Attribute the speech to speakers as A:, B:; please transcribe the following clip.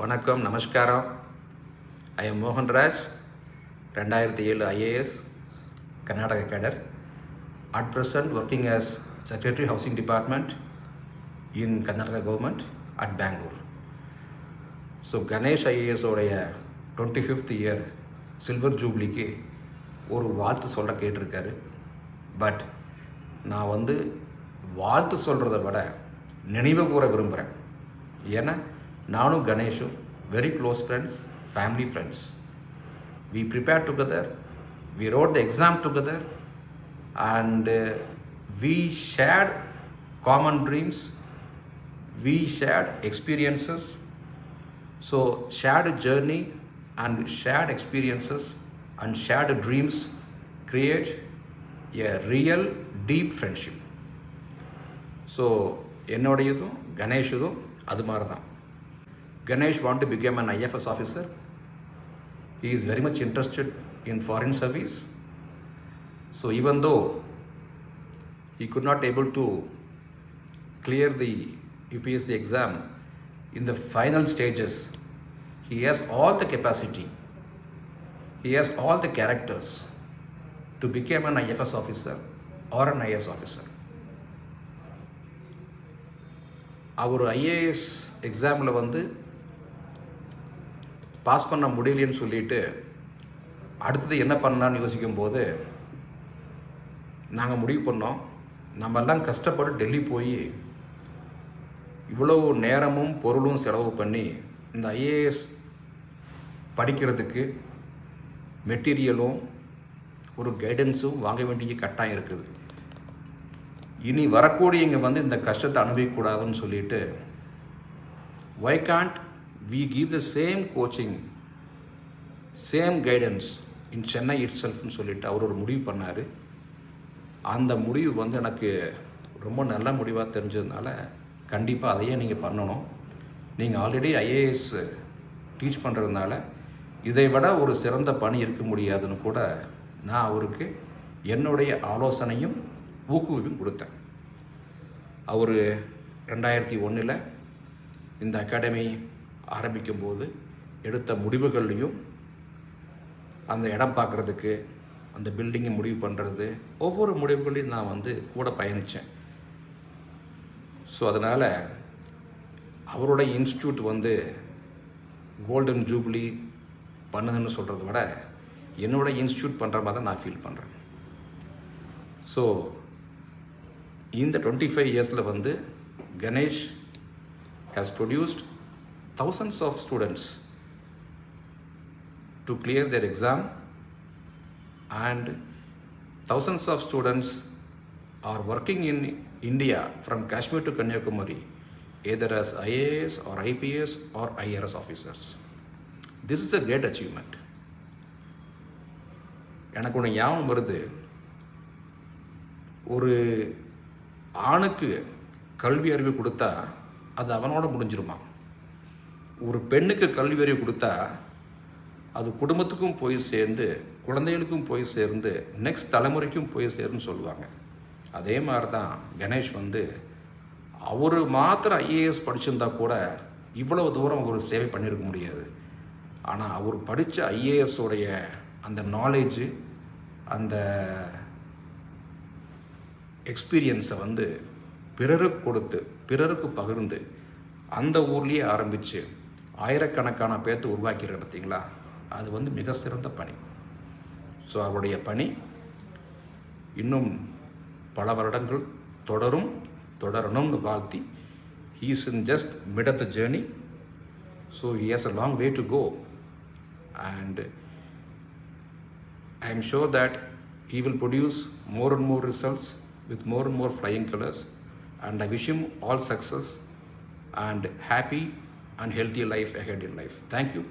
A: வணக்கம், நமஸ்காரம். I am Mohanraj, 2007 IAS, Karnataka cadre. At present working as Secretary Housing Department in Karnataka government at Bangalore. So Ganesh IAS உடைய 25th year silver ஜூப்ளிக்கு ஒரு வாழ்த்து சொல்ல கேட்டிருக்காரு. But நான் வாழ்த்து சொல்கிறத விட நினைவு கூற விரும்புகிறேன். ஏன்னா நானும் கணேஷும் very close friends, family friends. We prepared together, we wrote the exam together, and we shared common dreams, we shared experiences. So shared journey and shared experiences and shared dreams create a real deep friendship. So என்னோடையதும் கணேஷுதும் அது மாதிரி தான். Ganesh want to become an IFS officer. He is very much interested in foreign service. So even though he could not able to clear the UPSC exam in the final stages, he has all the capacity, he has all the characters to become an IFS officer or an IAS officer. அவர் IAS எக்ஸாமில் pass பண்ண முடியலன்னு சொல்லிட்டு அடுத்தது என்ன பண்ணலான்னு யோசிக்கும்போது நாங்கள் முடிவு பண்ணோம், நம்மெல்லாம் கஷ்டப்பட்டு டெல்லி போய் இவ்வளோ நேரமும் பொருளும் செலவு பண்ணி இந்த IAS படிக்கிறதுக்கு மெட்டீரியலும் ஒரு கைடன்ஸும் வாங்க வேண்டிய கட்டாயம் இருக்குது. இனி வரக்கூடிய இங்கே இந்த கஷ்டத்தை அனுபவிக்கக்கூடாதுன்னு சொல்லிட்டு why can't we give the same coaching, same guidance in Chennai itself ன்னு சொல்லிட்டு அவர் ஒரு முடிவு பண்ணார். அந்த முடிவு எனக்கு ரொம்ப நல்ல முடிவாக தெரிஞ்சதுனால கண்டிப்பாக அதையே நீங்கள் பண்ணணும். நீங்கள் ஆல்ரெடி IAS டீச் பண்ணுறதுனால இதை விட ஒரு சிறந்த பணி இருக்க முடியாதுன்னு கூட நான் அவருக்கு என்னுடைய ஆலோசனையும் ஊக்குவிப்பும் கொடுத்தேன். அவர் 2001 இந்த அகாடமி ஆரம்பிக்கும்போது எடுத்த முடிவுகள்லையும் அந்த இடம் பார்க்குறதுக்கு, அந்த பில்டிங்கை முடிவு பண்ணுறது, ஒவ்வொரு முடிவுகளையும் நான் கூட பயணித்தேன். ஸோ அதனால் அவருடைய இன்ஸ்டியூட் கோல்டன் ஜூப்ளி பண்ணுதுன்னு சொல்கிறத விட என்னோட இன்ஸ்டியூட் பண்ணுற மாதிரி தான் நான் ஃபீல் பண்ணுறேன். ஸோ இந்த 25 இயர்ஸில் Ganesh has produced thousands of students to clear their exam, and thousands of students are working in India from Kashmir to Kanyakumari either as IAS or IPS or IRS officers. This is a great achievement. எனக்கு ஒன்று ஞாபகம் வருது, ஒரு ஆணுக்கு கல்வி அறிவு கொடுத்தா அது அவனோட முடிஞ்சிருமா, ஒரு பெண்ணுக்கு கல்வி அறிவு கொடுத்தா அது குடும்பத்துக்கும் போய் சேர்ந்து, குழந்தைகளுக்கும் போய் சேர்ந்து, நெக்ஸ்ட் தலைமுறைக்கும் போய் சேருன்னு சொல்லுவாங்க. அதே மாதிரி தான் கணேஷ் அவர் மாத்திரம் IAS படிச்சிருந்தா கூட இவ்வளவு தூரம் ஒரு சேவை பண்ணியிருக்க முடியாது. ஆனால் அவர் படித்த IAS உடைய அந்த நாலேஜு, அந்த எக்ஸ்பீரியன்ஸை பிறருக்கு கொடுத்து, பிறருக்கு பகிர்ந்து, அந்த ஊர்லேயே ஆரம்பித்து ஆயிரக்கணக்கான பேர்த்து உருவாக்கிற பார்த்தீங்களா, அது மிக சிறந்த பணி. ஸோ அவருடைய பணி இன்னும் பல வருடங்கள் தொடரணும்னு வாழ்த்தி, he is in just mid of the journey, so he has a long way to go, and I am sure that he will produce more and more results with more and more flying colors, and I wish him all success and happy and healthy life ahead in life. Thank you.